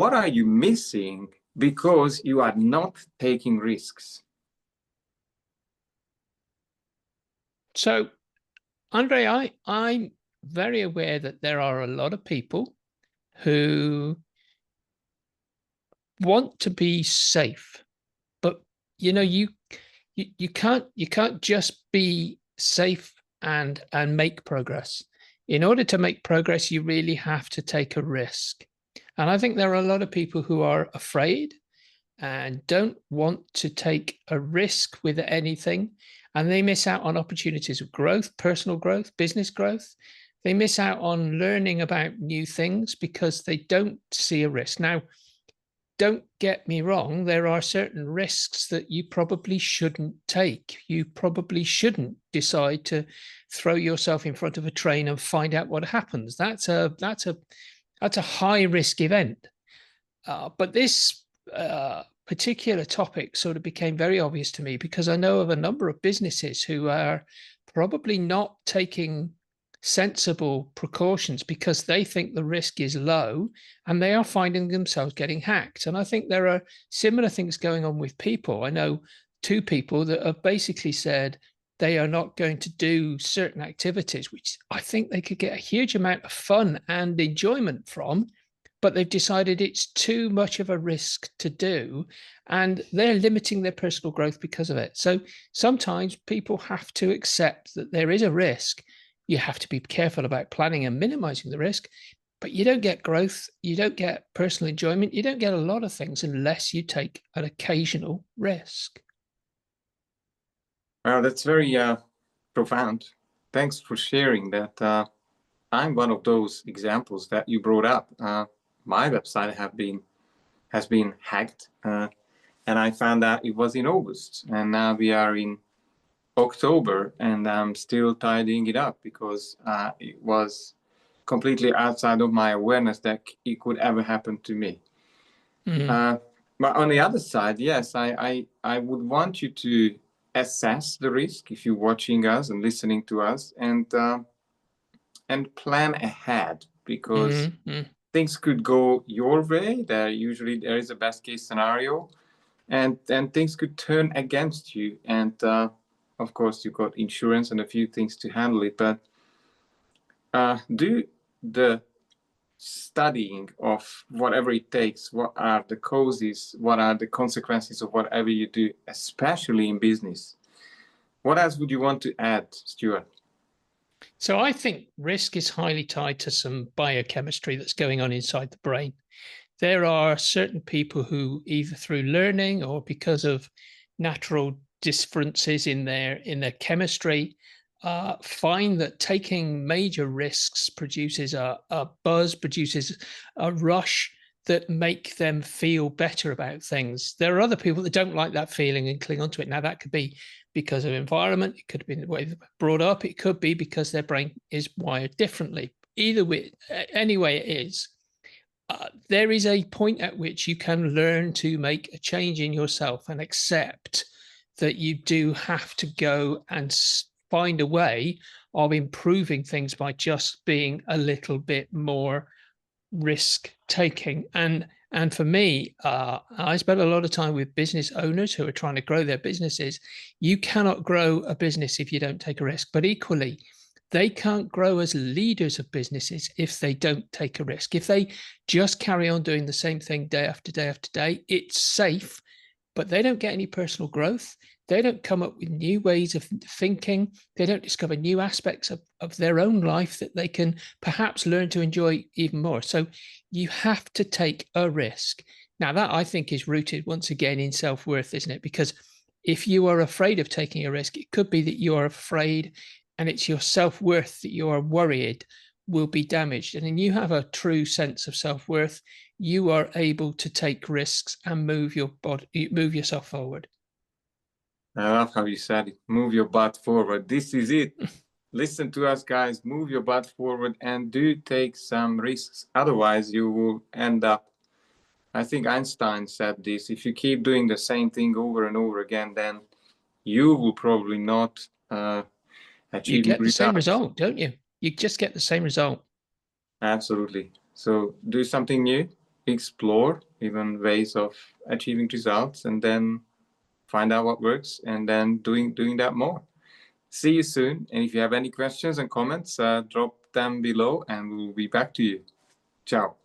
what are you missing because you are not taking risks? So, Andre, I'm very aware that there are a lot of people who want to be safe, but you can't just be safe and make progress. In order to make progress, you really have to take a risk. And I think there are a lot of people who are afraid and don't want to take a risk with anything. And they miss out on opportunities of growth, personal growth, business growth. They miss out on learning about new things because they don't see a risk. Now, don't get me wrong, there are certain risks that you probably shouldn't take. You probably shouldn't decide to throw yourself in front of a train and find out what happens. That's a high risk event. But this particular topic sort of became very obvious to me because I know of a number of businesses who are probably not taking sensible precautions because they think the risk is low and they are finding themselves getting hacked. And I think there are similar things going on with people. I know two people that have basically said they are not going to do certain activities, which I think they could get a huge amount of fun and enjoyment from, but they've decided it's too much of a risk to do, and they're limiting their personal growth because of it. So sometimes people have to accept that there is a risk. You have to be careful about planning and minimizing the risk, but you don't get growth, you don't get personal enjoyment, you don't get a lot of things unless you take an occasional risk. Well, that's very profound. Thanks for sharing that. I'm one of those examples that you brought up. My website has been hacked, and I found out it was in August, and now we are in October, and I'm still tidying it up because it was completely outside of my awareness that it could ever happen to me. Mm-hmm. But on the other side, yes, I would want you to assess the risk if you're watching us and listening to us, and plan ahead, because things could go your way. There is a best case scenario, and things could turn against you. And of course, you've got insurance and a few things to handle it. But do the studying of whatever it takes. What are the causes? What are the consequences of whatever you do, especially in business? What else would you want to add, Stuart? So I think risk is highly tied to some biochemistry that's going on inside the brain. There are certain people who, either through learning or because of natural differences in their chemistry, find that taking major risks produces a buzz, produces a rush that make them feel better about things. There are other people that don't like that feeling and cling onto it. Now, that could be because of environment, it could be the way they're brought up, it could be because their brain is wired differently. Either way, any way it is, there is a point at which you can learn to make a change in yourself and accept that you do have to go and find a way of improving things by just being a little bit more risk taking. And for me, I spent a lot of time with business owners who are trying to grow their businesses. You cannot grow a business if you don't take a risk, but equally, they can't grow as leaders of businesses if they don't take a risk. If they just carry on doing the same thing day after day after day, it's safe, but they don't get any personal growth. They don't come up with new ways of thinking. They don't discover new aspects of their own life that they can perhaps learn to enjoy even more. So you have to take a risk. Now, that I think is rooted once again in self-worth, isn't it? Because if you are afraid of taking a risk, it could be that you are afraid and it's your self-worth that you are worried will be damaged. And then you have a true sense of self-worth, you are able to take risks and move yourself forward. I love how you said it. Move your butt forward. This is it. Listen to us, guys. Move your butt forward and do take some risks. Otherwise, you will end up, I think Einstein said this, if you keep doing the same thing over and over again, then you will probably not achieve. You get the same result, don't you? You just get the same result. Absolutely. So do something new. explore even ways of achieving results, and then find out what works, and then doing that more. See you soon. And if you have any questions and comments, drop them below and we'll be back to you. Ciao.